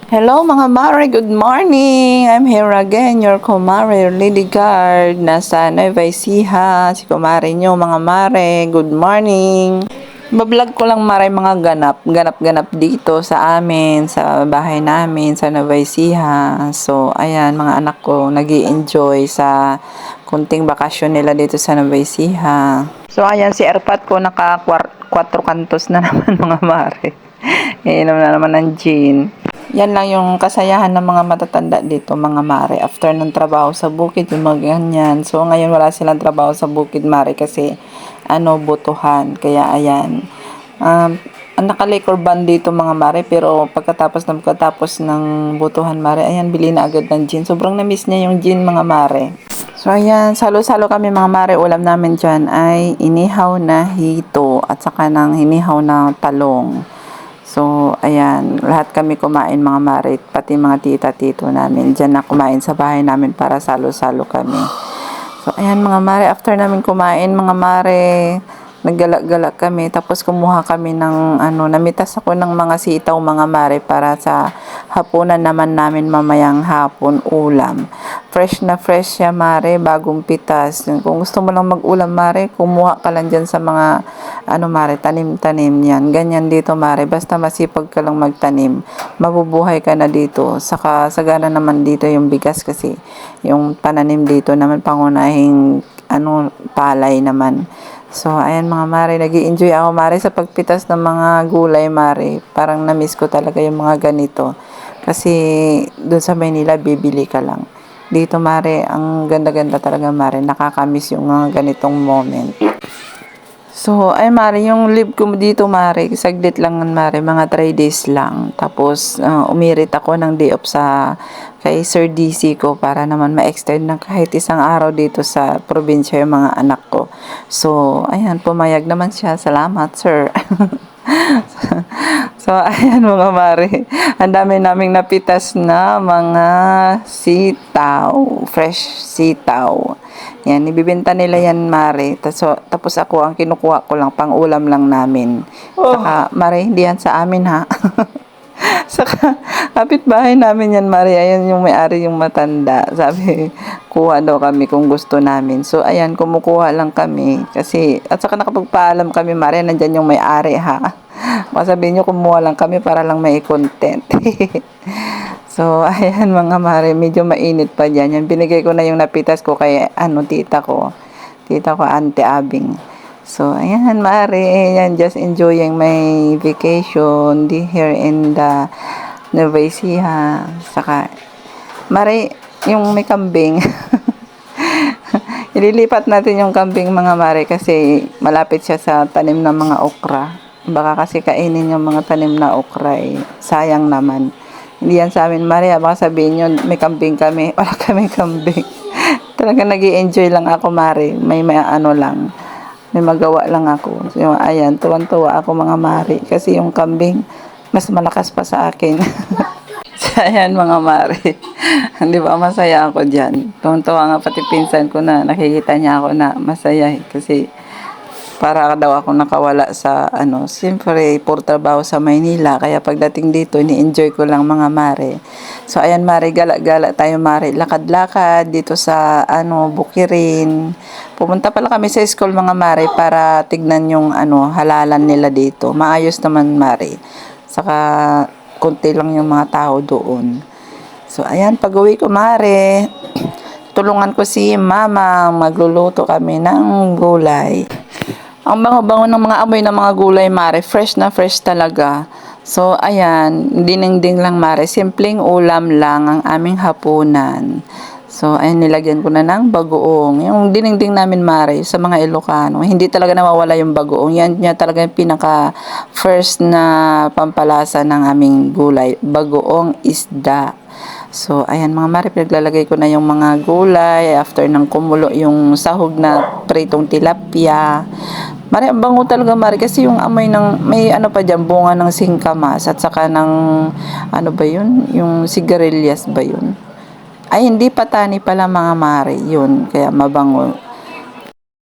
Hello mga mare, good morning! I'm here again, your kumare, Lily Guard, nasa Nueva Ecija, si kumare nyo mga mare, good morning! Bablog ko lang mare mga ganap dito sa amin, sa bahay namin, sa Nueva Ecija. So, ayan, mga anak ko nag enjoy sa kunting bakasyon nila dito sa Nueva Ecija. So, ayan, si Erpat ko naka 4 kantos na naman mga mare. Iinom na naman ng gin. Yan lang yung kasayahan ng mga matatanda dito, mga mare. After ng trabaho sa bukid, yung mga ganyan. So, ngayon wala silang trabaho sa bukid, mare, kasi, butuhan. Kaya, ayan. Ang naka-liquor ban dito, mga mare, pero pagkatapos ng butuhan, mare, ayan, bili na agad ng gin. Sobrang na-miss niya yung gin, mga mare. So, ayan, salo-salo kami, mga mare. Ulam namin dyan ay inihaw na hito at saka ng hinihaw na talong. So, ayan, lahat kami kumain mga mare, pati mga tita-tito namin. Diyan na kumain sa bahay namin para salo-salo kami. So, ayan mga mare, after namin kumain mga mare, naggalak-galak kami. Tapos kumuha kami ng, namitas ako ng mga sitaw mga mare para sa hapunan naman namin mamayang hapon ulam. Fresh na fresh siya mare, bagong pitas. Kung gusto mo lang mag-ulam mare, kumuha ka lang dyan sa mga, mare, tanim-tanim yan. Ganyan dito mare, basta masipag ka lang magtanim, mabubuhay ka na dito. Saka sagana naman dito yung bigas kasi yung pananim dito naman pangunahing palay naman. So, ayan mga mare, nag-i-enjoy ako mare sa pagpitas ng mga gulay mare. Parang na-miss ko talaga yung mga ganito. Kasi doon sa Maynila, bibili ka lang. Dito mare, ang ganda-ganda talaga mare. Nakaka-miss yung mga ganitong moment. So, ay mare, yung live ko dito mare, saglit lang mare, mga 3 days lang. Tapos, umirit ako ng day off kay Sir DC ko para naman ma-extend ng kahit isang araw dito sa probinsya yung mga anak ko. So, ayan, pumayag naman siya. Salamat, sir. So, ayan mga mare. Ang dami naming napitas na mga sitaw. Fresh sitaw. Yan, ibibenta nila yan, mare. Tapos ako, ang kinukuha ko lang, pang ulam lang namin. Saka, mare, hindi yan sa amin, ha? Saka, kapitbahay namin yan, mare. Ayan yung may-ari yung matanda. Sabi, kuha daw kami kung gusto namin. So, ayan, kumukuha lang kami. Kasi, at saka nakapagpaalam kami, mare, nandyan yung may-ari, ha? Masabihin nyo, kumuha lang kami para lang may content. So, ayan mga mare, medyo mainit pa dyan. Yan, binigay ko na yung napitas ko kay, tita ko. Tita ko, Ante Abing. So, ayan mare, yan, just enjoying my vacation here in the Nueva Ecija. Saka, mare, yung may kambing. Ililipat natin yung kambing mga mare kasi malapit siya sa tanim ng mga okra. Baka kasi kainin yung mga tanim na okra eh. Sayang naman. Hindi yan sa amin, Maria. Baka sabihin nyo, may kambing kami. Wala kaming kambing. Talaga nag-i-enjoy lang ako, Mari. May lang. May magawa lang ako. So, ayan, tuwan-tuwa ako mga Mari. Kasi yung kambing, mas malakas pa sa akin. So, ayan mga Mari. Di ba, masaya ako dyan. Tuwan-tuwa nga pati pinsan ko na nakikita niya ako na masaya. Kasi para daw ako nakawala sa siyempre puro trabaho sa Maynila, kaya pagdating dito ni-enjoy ko lang mga mare. So ayan mare, gala-gala tayo mare, lakad-lakad dito sa Bukirin. Pumunta pala kami sa school mga mare para tignan yung halalan nila dito. Maayos naman mare. Saka konti lang yung mga tao doon. So ayan, pag-uwi ko mare, tulungan ko si mama, magluluto kami ng gulay. Ang bango-bango ng mga amoy ng mga gulay, mare. Fresh na fresh talaga. So, ayan. Dinengding lang, mare. Simpleng ulam lang ang aming hapunan. So, ayan, nilagyan ko na ng bagoong. Yung dinengding namin, mare, sa mga Ilocano, hindi talaga nawawala yung bagoong. Yan niya talaga yung pinaka-first na pampalasa ng aming gulay. Bagoong isda. So, ayan mga mare, pinaglalagay ko na yung mga gulay after ng kumulo yung sahog na pritong tilapia. Mare, ang bango talaga mare kasi yung amoy ng, may pa dyan, bunga ng singkamas at saka ng, ba yun? Yung sigarilyas ba yun? Ay, hindi patani pala mga mare, yun, kaya mabango.